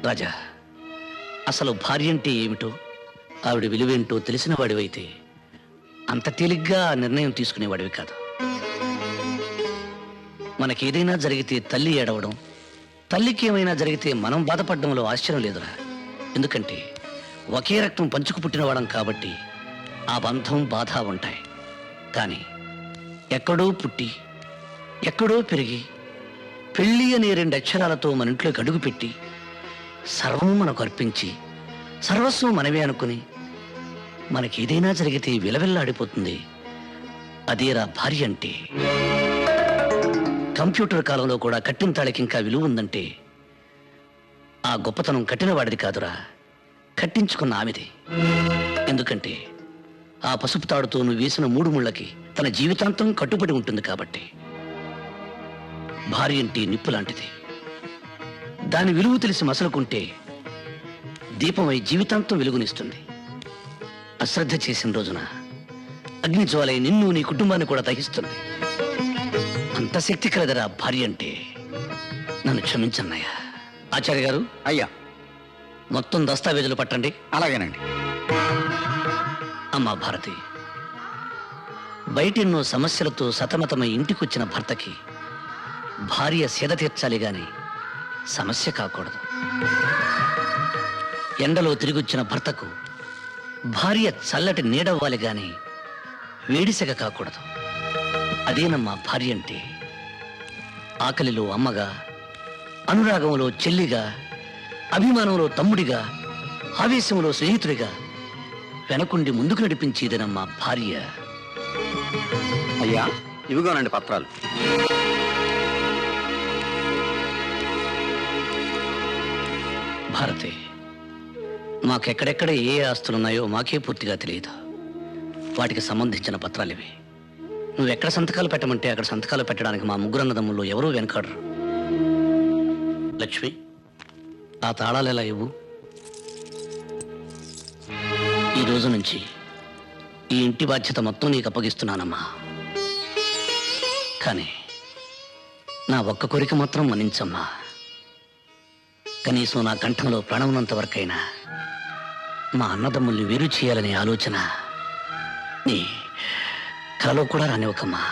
రాజా, అసలు భార్య అంటే ఏమిటో, ఆవిడ విలువేంటో తెలిసిన వాడివైతే అంత తేలిగ్గా ఆ నిర్ణయం తీసుకునేవాడివి కాదు. మనకేదైనా జరిగితే తల్లి ఏడవడం, తల్లికి ఏమైనా జరిగితే మనం బాధపడడంలో ఆశ్చర్యం లేదురా. ఎందుకంటే ఒకే రక్తం పంచుకు పుట్టినవాడం కాబట్టి ఆ బంధం బాధ ఉంటాయి. కానీ ఎక్కడో పుట్టి ఎక్కడో పెరిగి పెళ్ళి అనే 2 అక్షరాలతో మన ఇంట్లోకి అడుగుపెట్టి సర్వం మనకు అర్పించి సర్వస్వం మనమే అనుకుని మనకేదైనా జరిగితే విలవిల్లాడిపోతుంది. అదేరా భార్య అంటే. కంప్యూటర్ కాలంలో కూడా కట్టిన తాళికి ఇంకా విలువ ఉందంటే ఆ గొప్పతనం కట్టినవాడిది కాదురా, కట్టించుకున్న ఆమెది. ఎందుకంటే ఆ పసుపు తాడుతో నువ్వు వేసిన 3 ముళ్ళకి తన జీవితాంతం కట్టుబడి ఉంటుంది కాబట్టి. భార్య అంటే నిప్పు లాంటిది. దాని విలువ తెలిసి మసలుకుంటే దీపమై జీవితాంతం వెలుగునిస్తుంది. అశ్రద్ధ చేసిన రోజున అగ్నిజ్వాలై నిన్ను నీ కుటుంబాన్ని కూడా దహిస్తుంది. అంత శక్తి కలదరా భార్య అంటే. నన్ను క్షమించన్నయ్యా. ఆచార్య గారు. అయ్యా. మొత్తం దస్తావేజులు పట్టండి. అలాగేనండి. అమ్మా భారతి, బయటెన్నో సమస్యలతో సతమతమై ఇంటికొచ్చిన భర్తకి భార్య సేద తీర్చాలి గాని సమస్య కాకూడదు. ఎండలో తిరిగొచ్చిన భర్తకు భార్య చల్లటి నీడవ్వాలి గాని వేడిసెగ కాకూడదు. అదేనమ్మా భార్య అంటే. ఆకలిలో అమ్మగా, అనురాగంలో చెల్లిగా, అభిమానంలో తమ్ముడిగా, ఆవేశంలో స్నేహితుడిగా వెనకుండి ముందుకు నడిపించేదనమ్మా భార్య. అయ్యా, ఇవిగోనండి పత్రాలు. భారతి, మాకెక్కడెక్కడ ఏ ఆస్తులున్నాయో మాకే పూర్తిగా తెలియదు. వాటికి సంబంధించిన పత్రాలు ఇవి. నువ్వెక్కడ సంతకాలు పెట్టమంటే అక్కడ సంతకాలు పెట్టడానికి మా 3 అన్నదమ్ముల్లో ఎవరూ వెనకాడరు. లక్ష్మి, ఆ తాళాలు ఎలా ఇవ్వు. ఈ రోజు నుంచి ఈ ఇంటి బాధ్యత మొత్తం నీకు అప్పగిస్తున్నానమ్మా. కానీ నా ఒక్క కోరిక మాత్రం మన్నించమ్మా. కనీసం నా కంఠంలో ప్రాణం ఉన్నంత వరకైనా మా అన్నదమ్ముల్ని వేరు చేయాలనే ఆలోచన నీ కలలో కూడా రానివ్వకమ్మా.